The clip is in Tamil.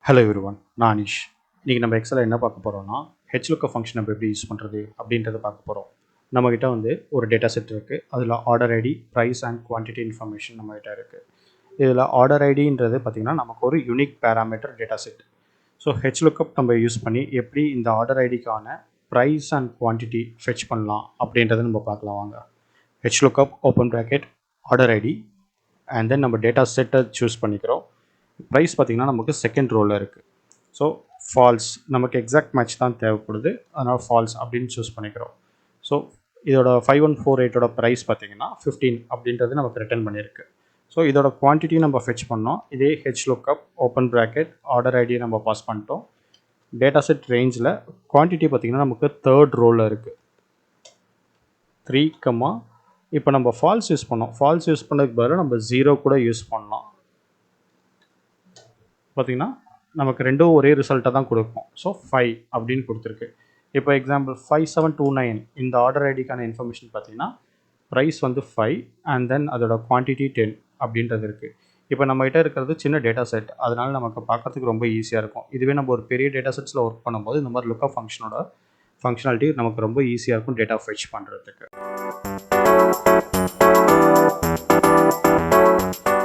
ஹலோ எவ்ரிவன், நான் அனீஷ். இன்றைக்கி நம்ம எக்ஸலில் என்ன பார்க்க போகிறோம்னா ஹெச்லுக்கப் ஃபங்க்ஷன் நம்ம எப்படி யூஸ் பண்ணுறது அப்படின்றத பார்க்க போகிறோம். நம்மக்கிட்ட வந்து ஒரு டேட்டா செட் இருக்குது. அதில் order ID, price and quantity information நம்மகிட்ட இருக்குது. இதில் ஆர்டர் ஐடின்றது பார்த்திங்கன்னா நமக்கு ஒரு unique parameter data set. So HLOOKUP நம்ம யூஸ் பண்ணி எப்படி இந்த ஆர்டர் ஐடிக்கான ப்ரைஸ் அண்ட் குவான்டிட்டி ஃபெச் பண்ணலாம் அப்படின்றத நம்ம பார்க்கலாம் வாங்க. HLOOKUP open bracket order ID and then நம்ம டேட்டா செட்டை சூஸ் பண்ணிக்கிறோம். ப்ரைஸ் பார்த்திங்கன்னா நமக்கு செகண்ட் ரோவில் இருக்குது. ஸோ ஃபால்ஸ், நமக்கு எக்ஸாக்ட் மேட்ச் தான் தேவைப்படுது, அதனால் ஃபால்ஸ் அப்படின்னு சூஸ் பண்ணிக்கிறோம். ஸோ இதோட 5148ஓட ப்ரைஸ் பார்த்திங்கன்னா 15 அப்படின்றது நமக்கு ரிட்டர்ன் பண்ணியிருக்கு. ஸோ இதோட குவான்டிட்டி நம்ம ஃபெச் பண்ணோம். இதே ஹெச்லுக்கப் ஓப்பன் ப்ராக்கெட் ஆர்டர் ஐடியை நம்ம பாஸ் பண்ணிட்டோம். டேட்டா செட் ரேஞ்சில் குவான்டிட்டி பார்த்திங்கன்னா நமக்கு தேர்ட் ரோவில் இருக்குது 3, இப்போ நம்ம ஃபால்ஸ் யூஸ் பண்ணோம். ஃபால்ஸ் யூஸ் பண்ணதுக்கு பதிலாக நம்ம 0 கூட யூஸ் பண்ணலாம். பார்த்திங்கன்னா நமக்கு ரெண்டும் ஒரே ரிசல்ட்டை தான் கொடுக்கும். ஸோ 5 அப்படின்னு கொடுத்துருக்கு. இப்போ எக்ஸாம்பிள் 5729 இந்த ஆர்டர் ஐடிக்கான இன்ஃபர்மேஷன் பார்த்திங்கன்னா ப்ரைஸ் வந்து 5 அண்ட் தென் அதோட குவான்டிட்டி 10 அப்படின்றது இருக்குது. இப்போ நம்மகிட்ட இருக்கிறது சின்ன டேட்டா செட், அதனால் நமக்கு பார்க்குறதுக்கு ரொம்ப ஈஸியாக இருக்கும். இதுவே நம்ம ஒரு பெரிய டேட்டா செட்ஸில் ஒர்க் பண்ணும்போது இந்த மாதிரி லுக்கப் ஃபங்க்ஷனோட ஃபங்க்ஷனாலிட்டி நமக்கு ரொம்ப ஈஸியாக இருக்கும் டேட்டா ஃபெச் பண்ணுறதுக்கு.